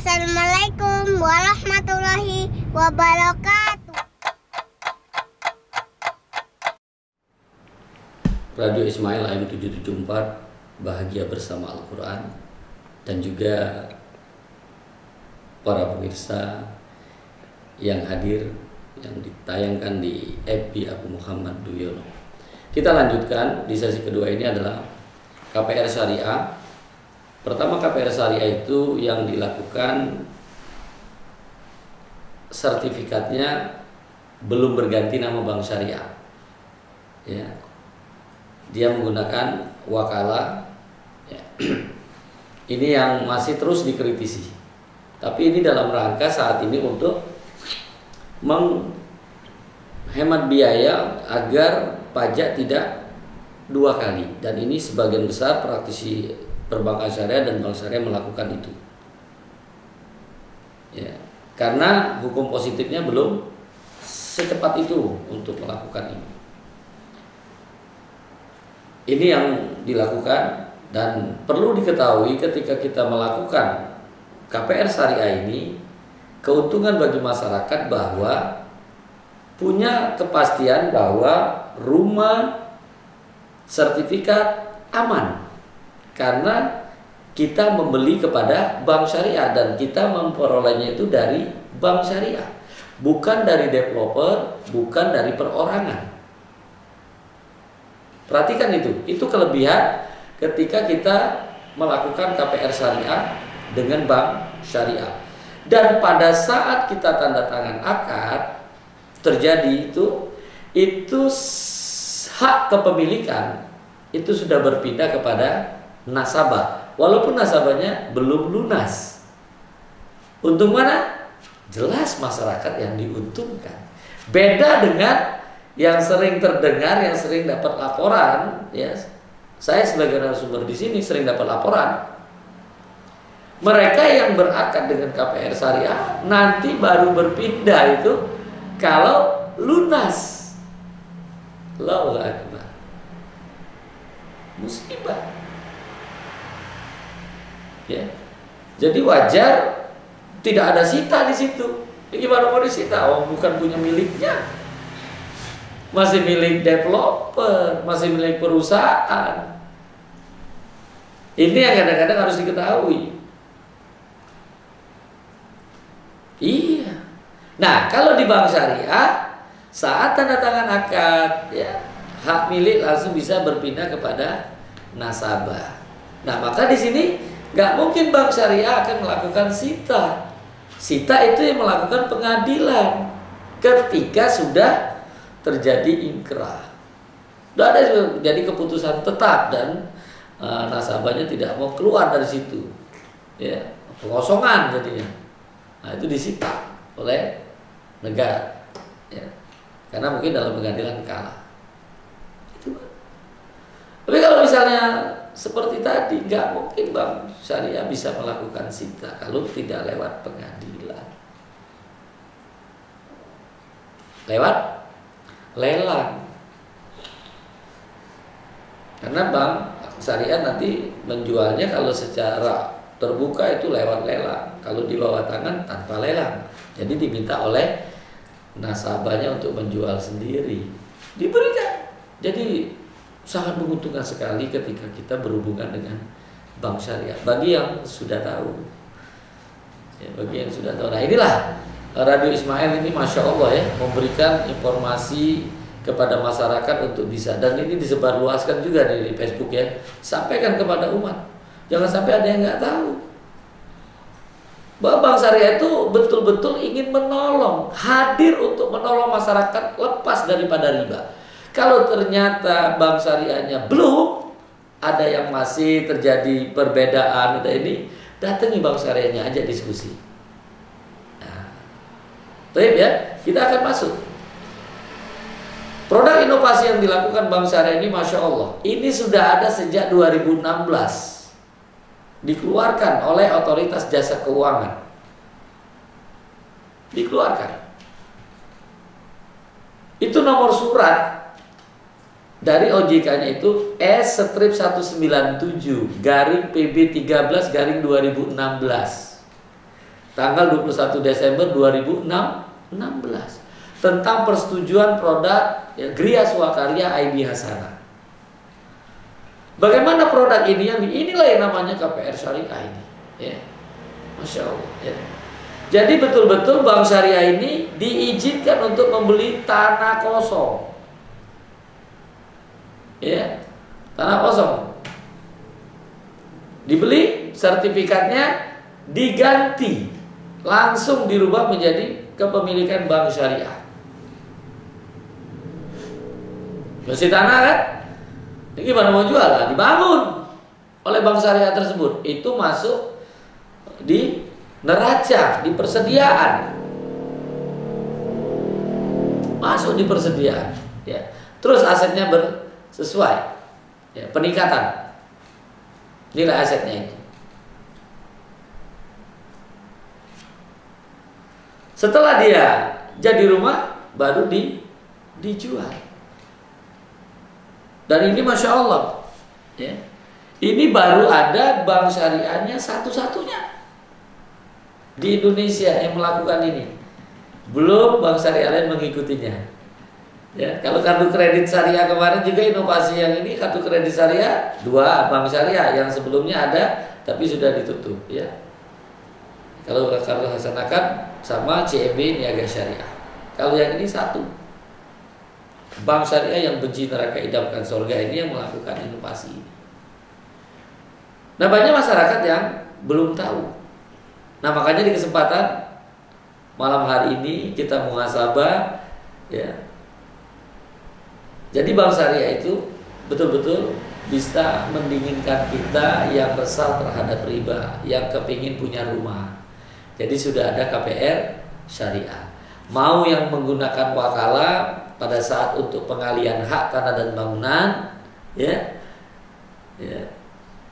Assalamualaikum warahmatullahi wabarakatuh. Radio Ismail AM 774 bahagia bersama Al-Quran, dan juga para pemirsa yang hadir yang ditayangkan di FB Abu Muhammad Duyono. Kita lanjutkan di sesi kedua. Ini adalah KPR Syariah. Pertama, KPR Syariah itu yang dilakukan sertifikatnya belum berganti nama Bank Syariah, ya. Dia menggunakan wakalah, ya. Ini yang masih terus dikritisi. Tapi ini dalam rangka saat ini untuk menghemat biaya agar pajak tidak dua kali. Dan ini sebagian besar praktisi perbankan syariah dan bank syariah melakukan itu, ya, karena hukum positifnya belum secepat itu untuk melakukan ini. Ini yang dilakukan, dan perlu diketahui ketika kita melakukan KPR syariah ini, keuntungan bagi masyarakat bahwa punya kepastian bahwa rumah sertifikat aman, karena kita membeli kepada bank syariah dan kita memperolehnya itu dari bank syariah, bukan dari developer, bukan dari perorangan. Perhatikan itu kelebihan ketika kita melakukan KPR syariah dengan bank syariah. Dan pada saat kita tanda tangan akad terjadi itu hak kepemilikan itu sudah berpindah kepada nasabah, walaupun nasabahnya belum lunas. Untung mana? Jelas masyarakat yang diuntungkan. Beda dengan yang sering terdengar, yang sering dapat laporan, ya. Saya sebagai narasumber di sini sering dapat laporan. Mereka yang berakad dengan KPR syariah nanti baru berpindah itu kalau lunas. Allahu Akbar. Musibah. Ya. Jadi wajar tidak ada sita di situ. Gimana mau disita? Oh, bukan punya miliknya. Masih milik developer, masih milik perusahaan. Ini yang kadang-kadang harus diketahui. Iya. Nah, kalau di bank syariah saat tanda tangan akad, ya, hak milik langsung bisa berpindah kepada nasabah. Nah, maka di sini nggak mungkin bank syariah akan melakukan sita. Sita itu yang melakukan pengadilan ketika sudah terjadi inkrah. Sudah ada jadi keputusan tetap dan nasabahnya tidak mau keluar dari situ. Ya, pengosongan jadinya. Nah, itu disita oleh negara. Ya. Karena mungkin dalam pengadilan kalah. Itu. Tapi kalau misalnya seperti tadi, nggak mungkin bank syariah bisa melakukan sita kalau tidak lewat pengadilan. Lewat lelang. Karena bank syariah nanti menjualnya kalau secara terbuka itu lewat lelang. Kalau di bawah tangan tanpa lelang. Jadi diminta oleh nasabahnya untuk menjual sendiri. Diberikan. Jadi sangat menguntungkan sekali ketika kita berhubungan dengan bank syariah. Bagi yang sudah tahu, ya, bagi yang sudah tahu. Nah, inilah Radio Ismail ini, masya Allah, ya, memberikan informasi kepada masyarakat untuk bisa, dan ini disebarluaskan juga di Facebook, ya. Sampaikan kepada umat. Jangan sampai ada yang nggak tahu bahwa bank syariah itu betul-betul ingin menolong, hadir untuk menolong masyarakat lepas daripada riba. Kalau ternyata bank syariahnya belum, ada yang masih terjadi perbedaan, ada ini, datangi bank syariahnya aja diskusi. Nah, baik, ya, kita akan masuk. Produk inovasi yang dilakukan bank syariah ini, masya Allah, ini sudah ada sejak 2016, dikeluarkan oleh Otoritas Jasa Keuangan. Dikeluarkan. Itu nomor surat dari OJK-nya itu S-197/PB13/2016. tanggal 21 Desember 2016 tentang persetujuan produk ya, Gria Swakarya IB Hasanah. Bagaimana produk ini inilah yang namanya KPR Syariah ini, ya. Masya Allah. Ya. Jadi betul-betul Bank Syariah ini diizinkan untuk membeli tanah kosong, ya, tanah kosong, dibeli, sertifikatnya diganti, langsung dirubah menjadi kepemilikan Bank Syariah. Masih tanah kan? Ini gimana mau jual lah? Dibangun oleh Bank Syariah tersebut. Itu masuk di neraca, di persediaan. Masuk di persediaan. Ya. Terus asetnya sesuai. Ya, peningkatan nilai asetnya itu. Setelah dia jadi rumah, baru dijual. Dan ini Masya Allah, ya. Ini baru ada bank syariahnya satu-satunya di Indonesia yang melakukan ini. Belum bank syariah lain mengikutinya. Ya, kalau kartu kredit syariah kemarin juga inovasi yang ini, kartu kredit syariah 2 bank syariah, yang sebelumnya ada tapi sudah ditutup. Ya. Kalau kartu Hasanah kan sama CMB Niaga Syariah. Kalau yang ini 1. Bank syariah yang benci neraka idamkan surga ini yang melakukan inovasi ini. Nah, banyak masyarakat yang belum tahu. Nah, makanya di kesempatan malam hari ini kita muhasabah, ya. Jadi bank syariah itu betul-betul bisa mendinginkan kita yang resah terhadap riba, yang kepingin punya rumah. Jadi sudah ada KPR syariah. Mau yang menggunakan wakalah pada saat untuk pengalian hak tanah dan bangunan, ya,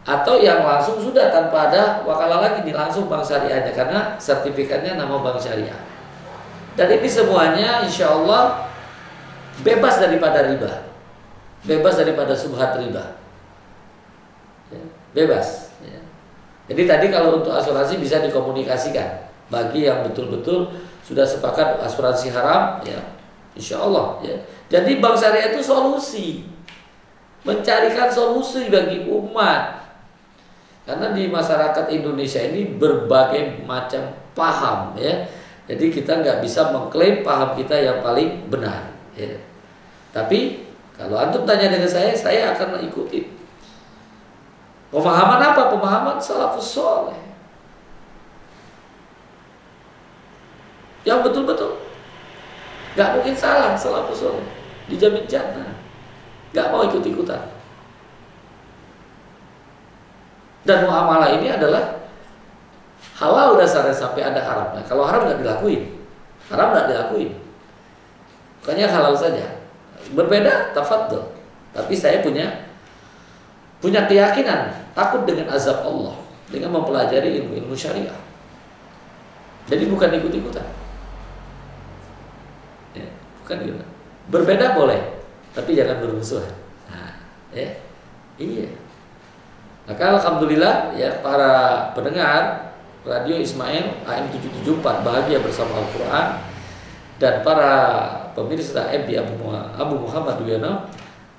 atau yang langsung sudah tanpa ada wakalah lagi, langsung bank syariahnya karena sertifikatnya nama bank syariah. Dan ini semuanya insya Allah bebas daripada riba, bebas daripada subhat riba, ya, bebas. Ya. Jadi tadi kalau untuk asuransi bisa dikomunikasikan bagi yang betul-betul sudah sepakat asuransi haram, ya. Insya Allah, ya. Jadi bank syariah itu solusi, mencarikan solusi bagi umat. Karena di masyarakat Indonesia ini berbagai macam paham, ya. Jadi kita nggak bisa mengklaim paham kita yang paling benar, ya. Tapi kalau antum tanya dengan saya akan ikuti. Pemahaman apa? Pemahaman salafus soleh. Yang betul-betul. Gak mungkin salah salafus soleh, dijamin jannah. Gak mau ikut-ikutan. Dan muamalah ini adalah halal dasarnya sampai ada haramnya. Kalau haram gak dilakuin, haram gak dilakuin. Makanya halal saja. Berbeda tafadhol. Tapi saya punya keyakinan takut dengan azab Allah dengan mempelajari ilmu syariah. Jadi bukan ikut-ikutan. Bukan gitu. Berbeda boleh, tapi jangan bermusuhan. Nah, ya, iya. Maka alhamdulillah ya para pendengar Radio Ismail AM 774 bahagia bersama Al-Quran dan para pemirsa MB Abu Muhammad Duyono,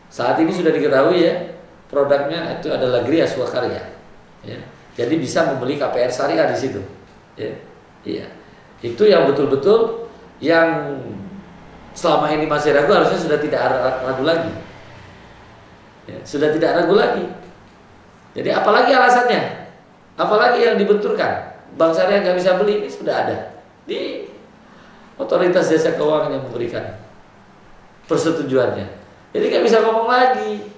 saat ini sudah diketahui ya produknya itu adalah Gria Swakarya. Ya. Jadi bisa membeli KPR syariah di situ. Ya, iya. Itu yang betul-betul yang selama ini masih ragu harusnya sudah tidak ragu lagi, ya, sudah tidak ragu lagi. Jadi apalagi alasannya, apalagi yang dibenturkan bank syariah nggak bisa beli, ini sudah ada di otoritas jasa keuangan yang memberikan persetujuannya. Jadi nggak bisa ngomong lagi.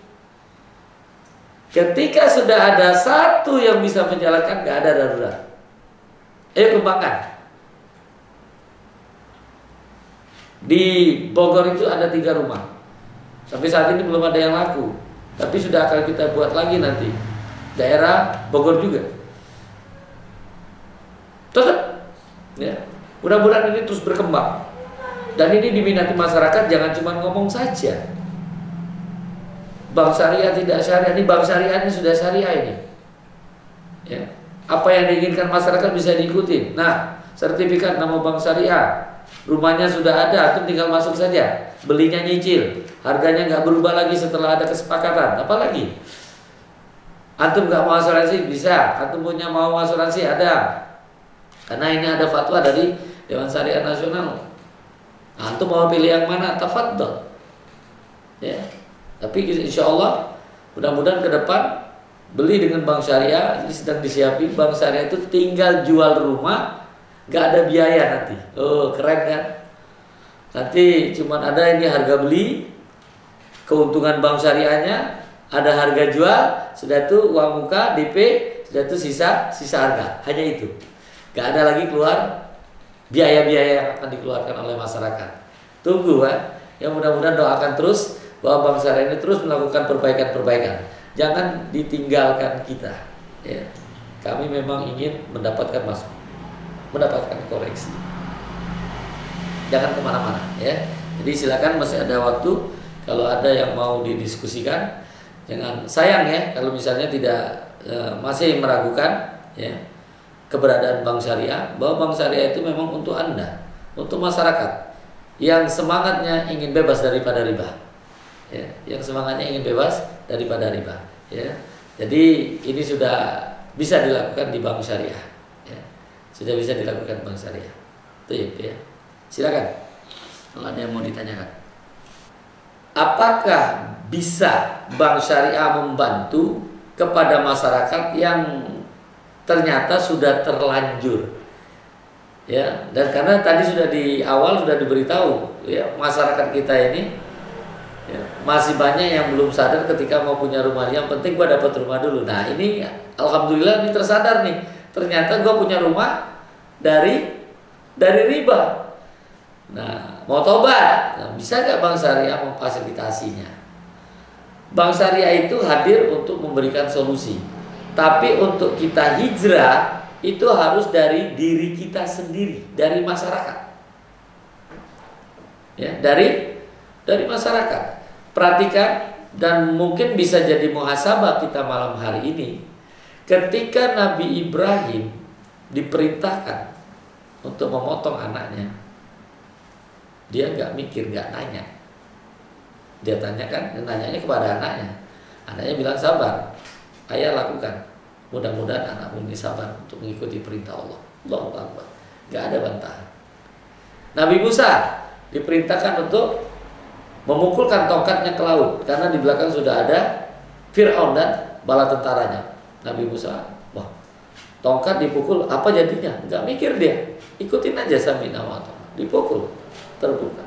Ketika sudah ada satu yang bisa menjalankan, nggak ada darurat. Ayo kembangkan. Di Bogor itu ada 3 rumah. Sampai saat ini belum ada yang laku. Tapi sudah akan kita buat lagi nanti. Daerah Bogor juga. Tetap. Ya. Mudah-mudahan ini terus berkembang. Dan ini diminati masyarakat, jangan cuma ngomong saja. Bank syariah tidak syariah, ini bank syariahnya sudah syariah ini. Ya. apa yang diinginkan masyarakat bisa diikuti. Nah, sertifikat nama bank syariah, rumahnya sudah ada, antum tinggal masuk saja, belinya nyicil, harganya nggak berubah lagi setelah ada kesepakatan. Apalagi antum nggak mau asuransi bisa, antum punya mau asuransi ada, karena ini ada fatwa dari Dewan Syariah Nasional. Antum mau pilih yang mana? Tafadhol. Ya, tapi insya Allah mudah-mudahan ke depan beli dengan bank syariah. Ini sedang disiapin bank syariah itu tinggal jual rumah, nggak ada biaya nanti. Oh keren kan? Nanti cuman ada ini harga beli, keuntungan bank syariahnya, ada harga jual, sudah itu uang muka DP, sudah itu sisa harga, hanya itu. Nggak ada lagi keluar biaya-biaya yang akan dikeluarkan oleh masyarakat. Tunggu ya mudah-mudahan doakan terus bahwa bank syariah ini terus melakukan perbaikan-perbaikan. Jangan ditinggalkan kita. Ya. Kami memang ingin mendapatkan mendapatkan koreksi. Jangan kemana-mana. Ya. Jadi silakan masih ada waktu. Kalau ada yang mau didiskusikan, jangan sayang ya kalau misalnya tidak masih meragukan ya keberadaan bank syariah. Bahwa bank syariah itu memang untuk Anda, untuk masyarakat yang semangatnya ingin bebas daripada riba. Ya, yang semangatnya ingin bebas daripada riba. Ya, jadi ini sudah bisa dilakukan di bank syariah. Ya, sudah bisa dilakukan bank syariah. Itu ya. Silakan. Kalau ada yang mau ditanyakan. Apakah bisa bank syariah membantu kepada masyarakat yang ternyata sudah terlanjur? Ya, dan karena tadi sudah di awal sudah diberitahu, ya masyarakat kita ini ya, masih banyak yang belum sadar ketika mau punya rumah. Yang penting gua dapat rumah dulu. Nah ini alhamdulillah ini tersadar nih. Ternyata gua punya rumah dari riba. Nah mau tobat, nah, bisa nggak bank syariah memfasilitasinya? Bank syariah itu hadir untuk memberikan solusi. Tapi untuk kita hijrah itu harus dari diri kita sendiri, dari masyarakat. Ya, dari masyarakat. Perhatikan dan mungkin bisa jadi muhasabah kita malam hari ini. Ketika Nabi Ibrahim diperintahkan untuk memotong anaknya, dia nggak mikir, nggak nanya. Dia tanyakan, nanyanya kepada anaknya. Anaknya bilang sabar, ayah lakukan. Mudah-mudahan anakmu ini sabar untuk mengikuti perintah Allah. Allahu Akbar. Nggak ada bantahan. Nabi Musa diperintahkan untuk memukulkan tongkatnya ke laut karena di belakang sudah ada Fir'aun dan bala tentaranya. Nabi Musa, wah, tongkat dipukul, apa jadinya? Nggak mikir dia, ikutin aja samina wa ta'ala. Dipukul, terbuka.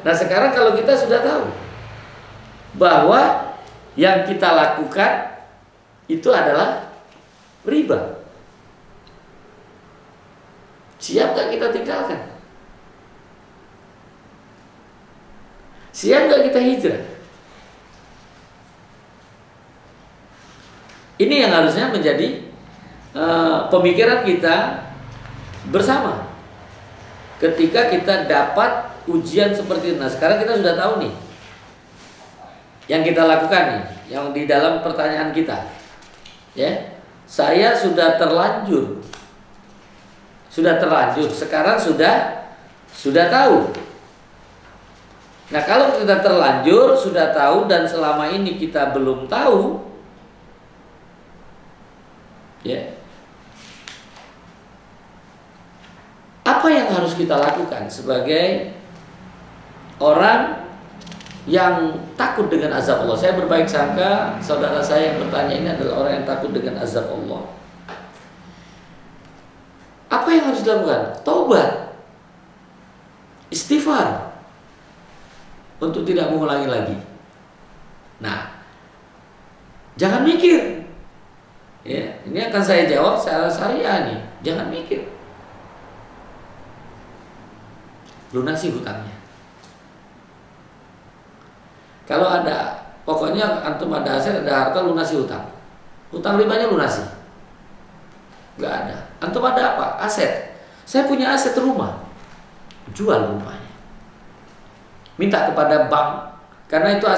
Nah sekarang kalau kita sudah tahu bahwa yang kita lakukan itu adalah riba, siap gak kita tinggalkan? Siap gak kita hijrah? Ini yang harusnya menjadi pemikiran kita bersama ketika kita dapat ujian seperti itu. Nah sekarang kita sudah tahu nih yang kita lakukan nih, yang di dalam pertanyaan kita, ya. Saya sudah terlanjur. Sekarang sudah tahu. Nah, kalau kita terlanjur, sudah tahu dan selama ini kita belum tahu, ya. Apa yang harus kita lakukan sebagai orang yang takut dengan azab Allah? Saya berbaik sangka saudara saya yang bertanya ini adalah orang yang takut dengan azab Allah. Apa yang harus dilakukan? Taubat, istighfar untuk tidak mengulangi lagi. Nah, jangan mikir. Ya, ini akan saya jawab secara syariah nih. Jangan mikir. Lunasi hutangnya. Kalau ada, pokoknya antum ada aset, ada harta, lunasi hutang. Hutang ribanya lunasi. Nggak ada. Antum ada apa? Aset. Saya punya aset rumah. Jual rumahnya. Minta kepada bank. Karena itu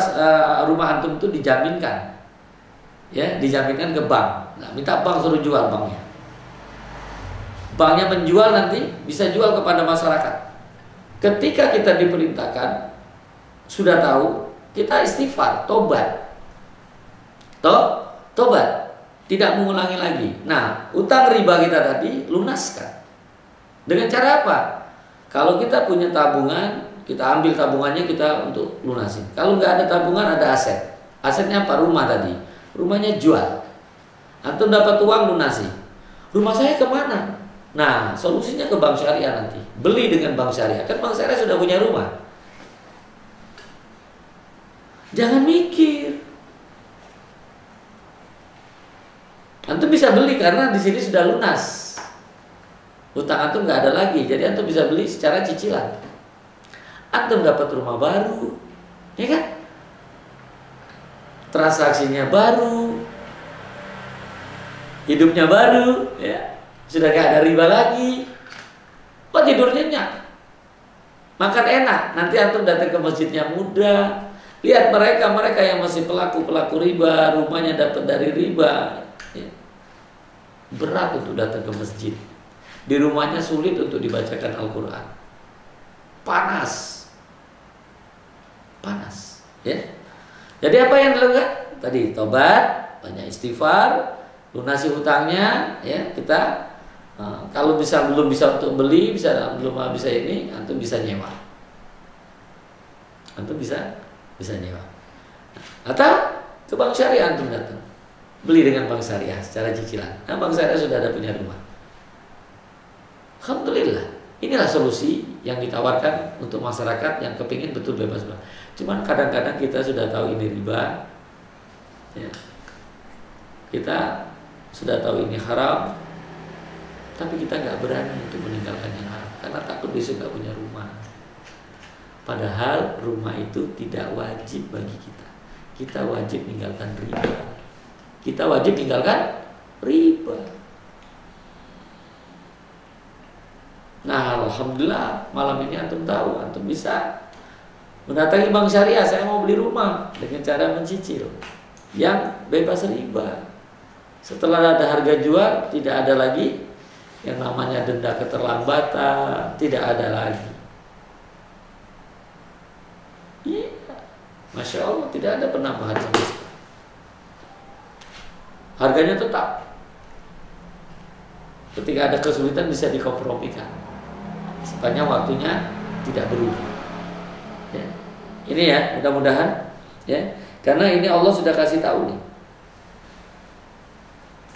rumah antum itu dijaminkan. Ya, dijaminkan ke bank. Nah, minta bank suruh jual banknya. banknya menjual nanti bisa jual kepada masyarakat. Ketika kita diperintahkan, sudah tahu, kita istighfar, tobat. Tobat, tidak mengulangi lagi. Nah, utang riba kita tadi lunaskan. Dengan cara apa? Kalau kita punya tabungan, kita ambil tabungannya kita untuk lunasin. Kalau nggak ada tabungan, ada aset. Asetnya apa? Rumah tadi. Rumahnya jual. Antum dapat uang lunasi. Rumah saya kemana? Nah, solusinya ke bank syariah nanti. Beli dengan bank syariah. Kan bank syariah sudah punya rumah. Jangan mikir. Antum bisa beli karena di sini sudah lunas. Utang antum nggak ada lagi, jadi antum bisa beli secara cicilan. Antum dapat rumah baru, ya kan? Transaksinya baru, hidupnya baru, ya. Sudah nggak ada riba lagi. Oh, tidur nyenyak, makan enak. Nanti antum datang ke masjidnya mudah. Lihat mereka yang masih pelaku riba, rumahnya dapat dari riba. Ya. Berat untuk datang ke masjid. Di rumahnya sulit untuk dibacakan Al-Quran. Panas, ya. Jadi apa yang dilakukan? Tadi tobat, banyak istighfar, lunasi hutangnya, ya. Kita kalau belum bisa untuk beli, belum bisa ini, antum bisa nyewa. Antum bisa nyewa. Atau ke bank syariah antum datang, beli dengan bank syariah secara cicilan. Nah, bank syariah sudah ada punya rumah. Alhamdulillah, inilah solusi yang ditawarkan untuk masyarakat yang kepingin betul bebas bank. Cuman kadang-kadang kita sudah tahu ini riba, ya. Kita sudah tahu ini haram, tapi kita nggak berani untuk meninggalkan yang haram karena takut besok nggak punya rumah. Padahal rumah itu tidak wajib bagi kita. Kita wajib meninggalkan riba. Kita wajib meninggalkan riba. Nah, alhamdulillah malam ini antum tahu, antum bisa mendatangi bank syariah. Saya mau beli rumah dengan cara mencicil yang bebas riba. Setelah ada harga jual, tidak ada lagi yang namanya denda keterlambatan, tidak ada lagi. Iya, masya Allah, tidak ada penambahan sama sekali. Harganya tetap. Ketika ada kesulitan bisa dikompromikan. Sepanjang waktunya tidak berubah. Ya. Ini ya, mudah-mudahan ya, karena ini Allah sudah kasih tahu nih.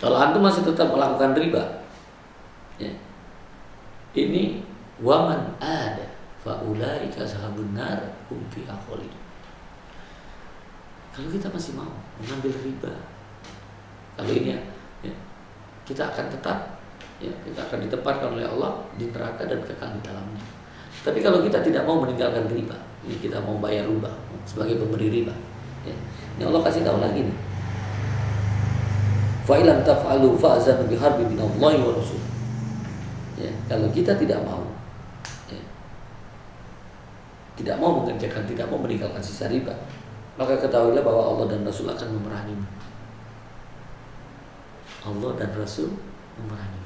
Kalau antum masih tetap melakukan riba, ya, ini waman ada faulaika ashabun nar hum fiha khalidun. Kalau kita masih mau mengambil riba, kalau ini ya, kita akan tetap, ya, kita akan ditempatkan oleh Allah di neraka dan kekal di dalamnya. Tapi kalau kita tidak mau meninggalkan riba, ini kita mau bayar riba sebagai pemberi riba, ya, ini Allah kasih tahu lagi nih. Fa ilam taf'alu fa'zanu biharbi minallahi wa rasul. Ya, kalau kita tidak mau, ya, tidak mau mengerjakan, tidak mau meninggalkan sisa riba, maka ketahuilah bahwa Allah dan Rasul akan memerangimu. Allah dan Rasul memerangi.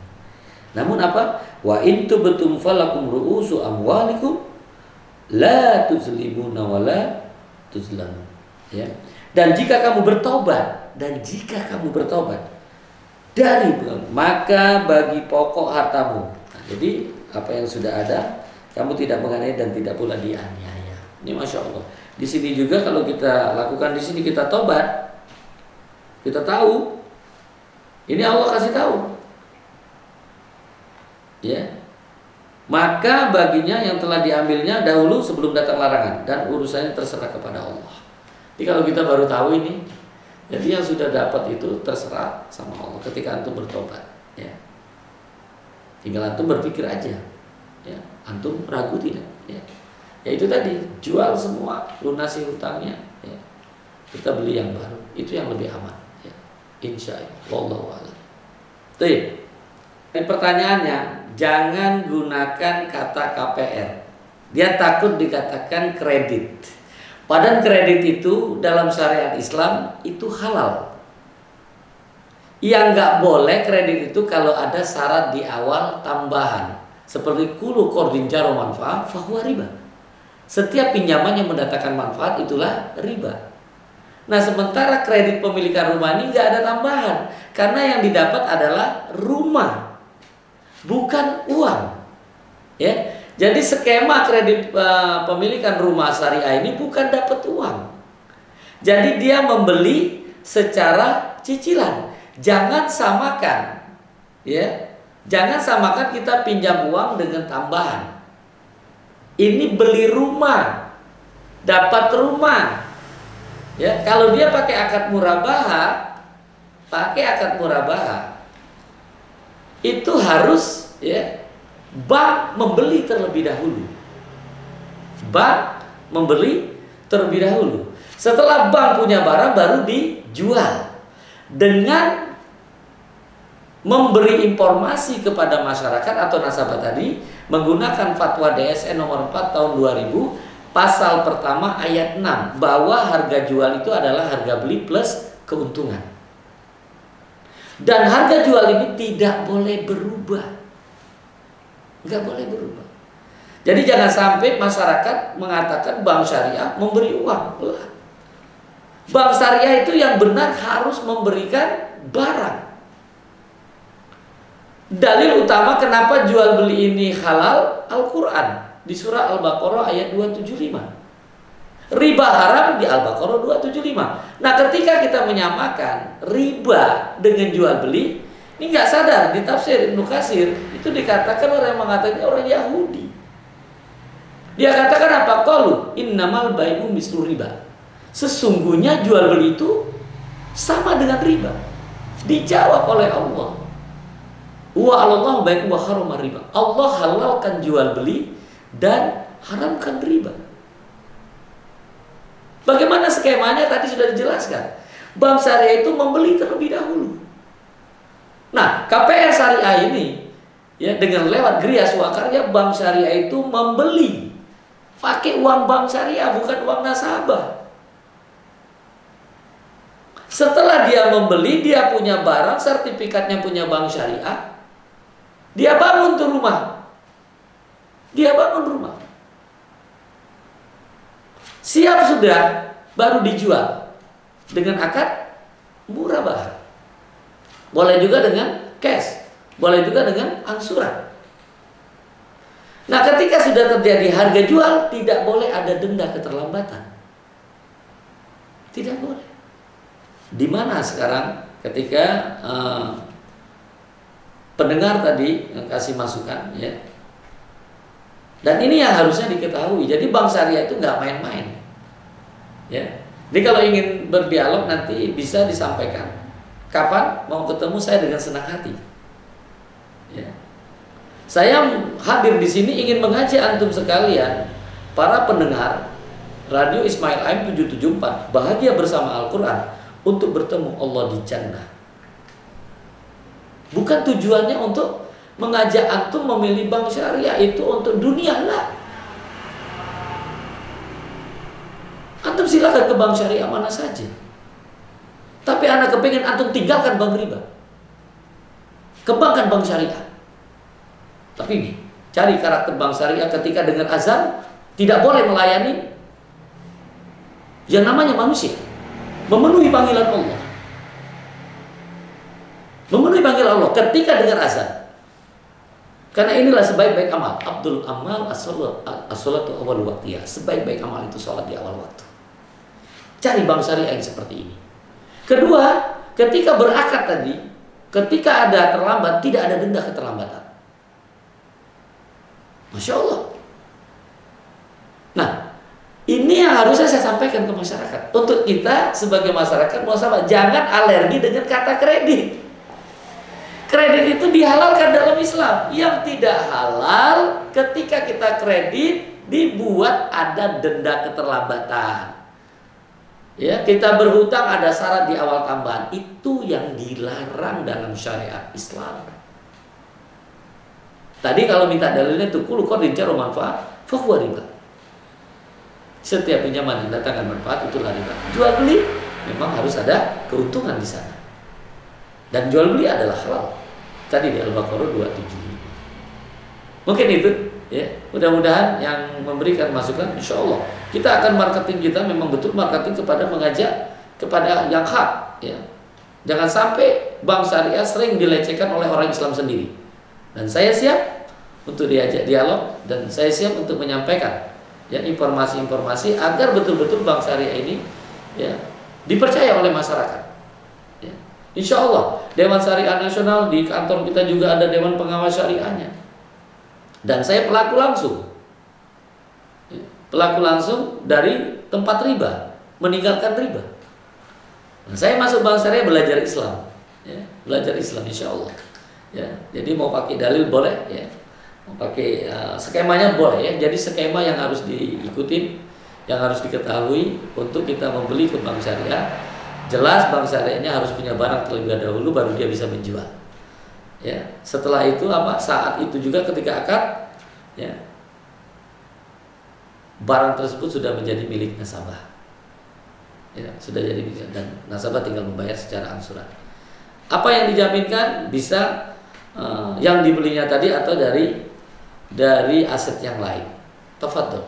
Namun apa? Wa in tubtum falakum ru'usu amwalikum la tuzlimuna wa la tuzlamun. Ya. Dan jika kamu bertobat, dari maka bagi pokok hartamu. Nah, jadi apa yang sudah ada kamu tidak menganiaya dan tidak pula dianiaya. Ini masya Allah. Di sini juga kalau kita lakukan di sini, kita tobat, kita tahu. Ini Allah kasih tahu. Ya, maka baginya yang telah diambilnya dahulu sebelum datang larangan, dan urusannya terserah kepada Allah. Jadi kalau kita baru tahu ini, jadi yang sudah dapat itu terserah sama Allah ketika antum bertobat. Ya, tinggal antum berpikir aja. Ya, antum ragu tidak? Ya, ya itu tadi, jual semua, lunasi hutangnya. Ya, kita beli yang baru, itu yang lebih aman. Ya, insya Allah. Wallahu a'lam. Baik. Pertanyaannya, jangan gunakan kata KPR. Dia takut dikatakan kredit. Padahal kredit itu dalam syariat Islam itu halal. Yang nggak boleh kredit itu kalau ada syarat di awal tambahan. Seperti kulu qardin jarra manfaat fahuwa riba. Setiap pinjaman yang mendatangkan manfaat itulah riba. Nah, sementara kredit pemilikan rumah ini nggak ada tambahan. Karena yang didapat adalah rumah, bukan uang. Ya, jadi skema kredit pemilikan rumah syariah ini bukan dapat uang. Jadi dia membeli secara cicilan. Jangan samakan, ya. Jangan samakan kita pinjam uang dengan tambahan. Ini beli rumah, dapat rumah. Ya, kalau dia pakai akad murabaha, itu harus, ya, bank membeli terlebih dahulu. Setelah bank punya barang baru dijual. Dengan memberi informasi kepada masyarakat atau nasabah tadi menggunakan fatwa DSN nomor 4 tahun 2000 pasal pertama ayat 6 bahwa harga jual itu adalah harga beli plus keuntungan. Dan harga jual ini tidak boleh berubah. Nggak boleh berubah. Jadi jangan sampai masyarakat mengatakan bank syariah memberi uang. Bank syariah itu yang benar harus memberikan barang. Dalil utama kenapa jual beli ini halal Al-Quran di surah Al-Baqarah ayat 275. Riba haram di Al-Baqarah 275. Nah, ketika kita menyamakan riba dengan jual beli, ini nggak sadar di tafsir Ibnu Katsir itu dikatakan orang yang mengatakan orang Yahudi. Dia katakan apa? Qalu innamal bai'u mislu riba. Sesungguhnya jual beli itu sama dengan riba. Dijawab oleh Allah. Wa 'alallahu bai'u wa harrama riba. Allah halalkan jual beli dan haramkan riba. Bagaimana skemanya tadi sudah dijelaskan. Bank syariah itu membeli terlebih dahulu. Nah, KPR syariah ini ya dengan lewat Gria Swakarya bank syariah itu membeli pakai uang bank syariah bukan uang nasabah. Setelah dia membeli, dia punya barang, sertifikatnya punya bank syariah. Dia bangun tuh rumah. Siap sudah, baru dijual dengan akad murabah. Boleh juga dengan cash, boleh juga dengan angsuran. Nah, ketika sudah terjadi harga jual, tidak boleh ada denda keterlambatan. Tidak boleh. Di mana sekarang ketika pendengar tadi yang kasih masukan, ya. Dan ini yang harusnya diketahui. Jadi bank syariah itu nggak main-main, ya. Jadi kalau ingin berdialog nanti bisa disampaikan. Kapan mau ketemu saya dengan senang hati. Ya. Saya hadir di sini ingin mengajak antum sekalian, para pendengar Radio Ismail Aim 774, bahagia bersama Al-Quran, untuk bertemu Allah di jannah. Bukan tujuannya untuk mengajak antum memilih bank syariah itu untuk dunia lah. Antum silakan ke bank syariah mana saja. Tapi anak kepingin antum tinggalkan bank riba. Kembangkan bank syariah. Tapi ini, cari karakter bank syariah ketika dengan azan tidak boleh melayani yang namanya manusia. Memenuhi panggilan Allah. Memenuhi panggilan Allah ketika dengar azan. Karena inilah sebaik-baik amal. Abdul amal as-salatu awal waqtiyah. Sebaik-baik amal itu sholat di awal waktu. Cari bank syariah yang seperti ini. Kedua, ketika berakad tadi, ketika ada terlambat, tidak ada denda keterlambatan. Masya Allah. Nah, ini yang harusnya saya sampaikan ke masyarakat. Untuk kita sebagai masyarakat muhasabah, jangan alergi dengan kata kredit. Kredit itu dihalalkan dalam Islam. Yang tidak halal ketika kita kredit dibuat ada denda keterlambatan. Ya, kita berhutang ada syarat di awal tambahan. Itu yang dilarang dalam syariat Islam. Tadi kalau minta dalilnya itu kulu qardin jarra manfaat fahuwa riba. Setiap pinjaman yang datangkan manfaat itulah riba. Jual beli memang harus ada keuntungan di sana. Dan jual beli adalah halal. Tadi di Al-Baqarah 275. Mungkin itu ya. Mudah-mudahan yang memberikan masukan, insya Allah kita akan marketing kita memang betul marketing kepada mengajak kepada yang hak ya. Jangan sampai bank syariah sering dilecehkan oleh orang Islam sendiri. Dan saya siap untuk diajak dialog dan saya siap untuk menyampaikan ya informasi-informasi agar betul-betul bank syariah ini ya dipercaya oleh masyarakat. Ya. Insya Allah Dewan Syariah Nasional di kantor kita juga ada Dewan Pengawas Syariahnya. Dan saya pelaku langsung. Ya. Pelaku langsung dari tempat riba, meninggalkan riba. Nah, saya masuk bank syariah belajar Islam, ya, belajar Islam insya Allah. Ya, jadi mau pakai dalil boleh, ya, mau pakai skemanya boleh, ya. Jadi skema yang harus diikutin, yang harus diketahui untuk kita membeli ke bank syariah. Jelas bank syariahnya harus punya barang terlebih dahulu, baru dia bisa menjual. Ya, setelah itu apa? Saat itu juga ketika akad, ya, barang tersebut sudah menjadi milik nasabah. Ya, sudah jadi bisa dan nasabah tinggal membayar secara angsuran. Apa yang dijaminkan bisa yang dibelinya tadi atau dari aset yang lain. Tafadhol.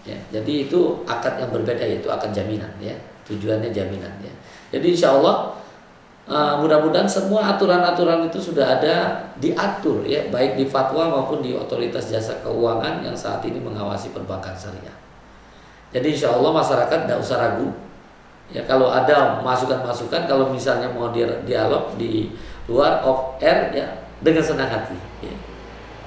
Ya, jadi itu akad yang berbeda yaitu akad jaminan ya. Tujuannya jaminan ya. Jadi insya Allah mudah-mudahan semua aturan-aturan itu sudah ada diatur ya baik di fatwa maupun di otoritas jasa keuangan yang saat ini mengawasi perbankan syariah. Jadi insya Allah masyarakat tidak usah ragu. Ya kalau ada masukan-masukan, kalau misalnya mau dialog di luar off air ya dengan senang hati.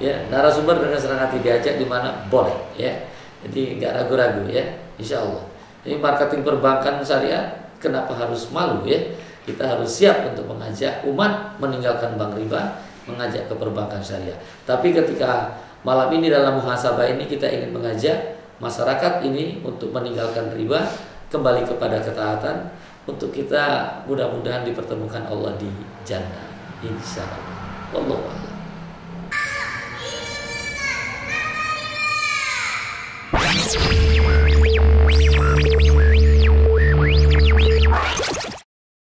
Ya narasumber dengan senang hati diajak di mana boleh ya. Jadi nggak ragu-ragu ya, insya Allah. Ini marketing perbankan syariah kenapa harus malu ya? Kita harus siap untuk mengajak umat meninggalkan bank riba, mengajak ke perbankan syariah. Tapi ketika malam ini dalam muhasabah ini kita ingin mengajak masyarakat ini untuk meninggalkan riba, kembali kepada ketaatan untuk kita mudah-mudahan dipertemukan Allah di jannah insyaallah. Wallahu a'lam.